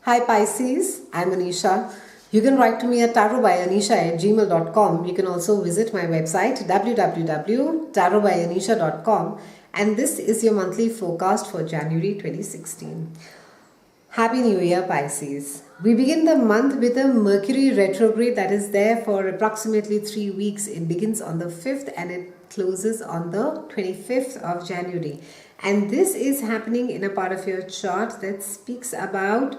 Hi Pisces, I'm Anisha. You can write to me at tarotbyanisha@gmail.com. You can also visit my website www.tarotbyanisha.com, and this is your monthly forecast for January 2016. Happy New Year, Pisces. We begin the month with a Mercury retrograde that is there for approximately 3 weeks. It begins on the 5th and it closes on the 25th of January. And this is happening in a part of your chart that speaks about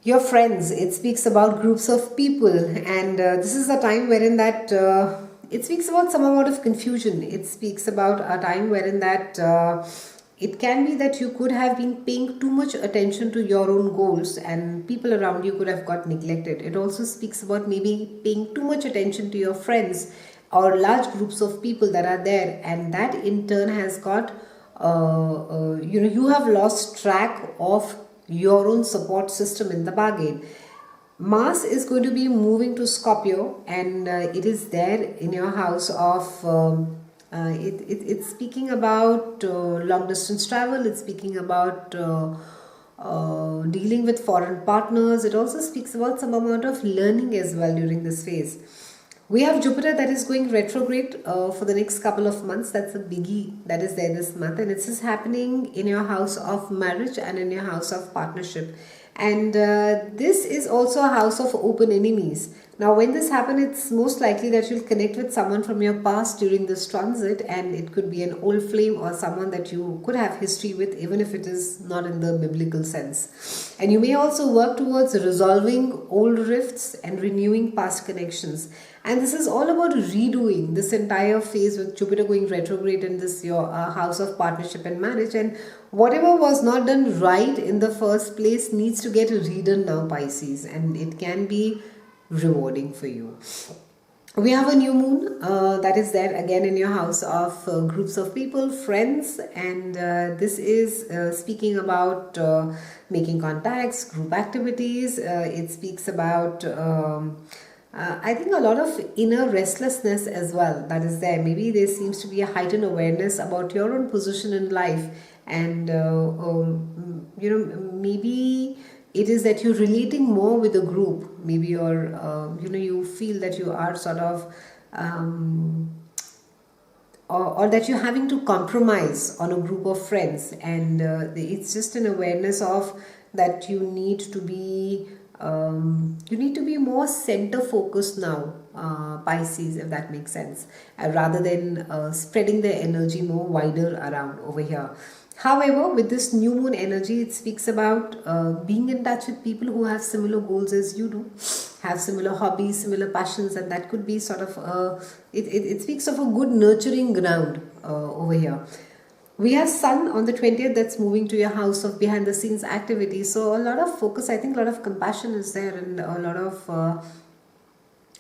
your friends. It speaks about groups of people, and this is a time wherein that it speaks about some amount of confusion. It speaks about a time wherein that it can be that you could have been paying too much attention to your own goals and people around you could have got neglected. It also speaks about maybe paying too much attention to your friends or large groups of people that are there, and that in turn has got you have lost track of your own support system in the bargain. Mars is going to be moving to Scorpio, and it is there in your house of it's speaking about long distance travel. It's speaking about dealing with foreign partners. It also speaks about some amount of learning as well during this phase. We have Jupiter that is going retrograde for the next couple of months. That's a biggie that is there this month, and this is happening in your house of marriage and in your house of partnership. And this is also a house of open enemies. Now when this happens, it's most likely that you'll connect with someone from your past during this transit, and it could be an old flame or someone that you could have history with, even if it is not in the biblical sense. And you may also work towards resolving old rifts and renewing past connections. And this is all about redoing this entire phase with Jupiter going retrograde in this your house of partnership and marriage, and whatever was not done right in the first place needs to get redone now, Pisces, and it can be rewarding for you. We have a new moon that is there again in your house of groups of people, friends, and this is speaking about making contacts, group activities. It speaks about I think a lot of inner restlessness as well that is there. Maybe there seems to be a heightened awareness about your own position in life, and maybe it is that you're relating more with a group. Maybe you're you feel that you are sort of or that you're having to compromise on a group of friends, and it's just an awareness of that you need to be more center focused now, Pisces, if that makes sense, rather than spreading the energy more wider around over here. However, with this new moon energy, it speaks about being in touch with people who have similar goals as you do, have similar hobbies, similar passions, and that could be sort of it speaks of a good nurturing ground over here. We have Sun on the 20th that's moving to your house of behind the scenes activities. So a lot of focus, I think a lot of compassion is there, and a lot of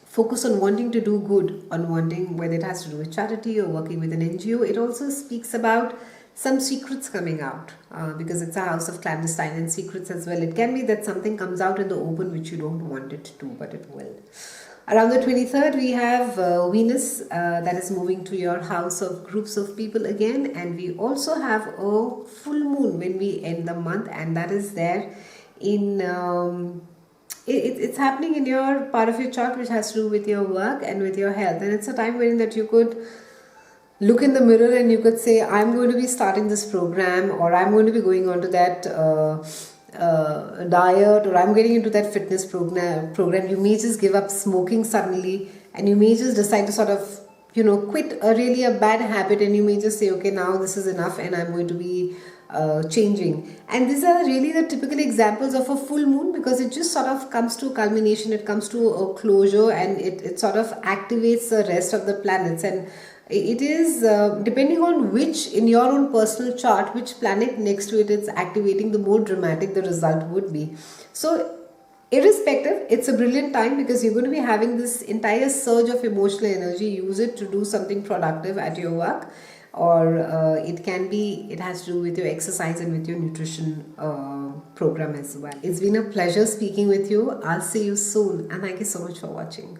focus on wanting to do good, on wanting, whether it has to do with charity or working with an NGO. It also speaks about some secrets coming out because it's a house of clandestine and secrets as well. It can be that something comes out in the open which you don't want it to, but it will. Around the 23rd, we have Venus that is moving to your house of groups of people again, and we also have a full moon when we end the month, and that is there in it's happening in your part of your chart which has to do with your work and with your health, and it's a time when that you could look in the mirror and you could say, I'm going to be starting this program, or I'm going to be going on to that diet, or I'm getting into that fitness program. You may just give up smoking suddenly, and you may just decide to sort of quit a bad habit, and you may just say, okay, now this is enough and I'm going to be changing. And these are really the typical examples of a full moon, because it just sort of comes to a culmination, it comes to a closure, and it sort of activates the rest of the planets. And it is depending on which, in your own personal chart, which planet next to it is activating, the more dramatic the result would be. So irrespective, it's a brilliant time because you're going to be having this entire surge of emotional energy. Use it to do something productive at your work, or it has to do with your exercise and with your nutrition program as well. It's been a pleasure speaking with you. I'll see you soon, and thank you so much for watching.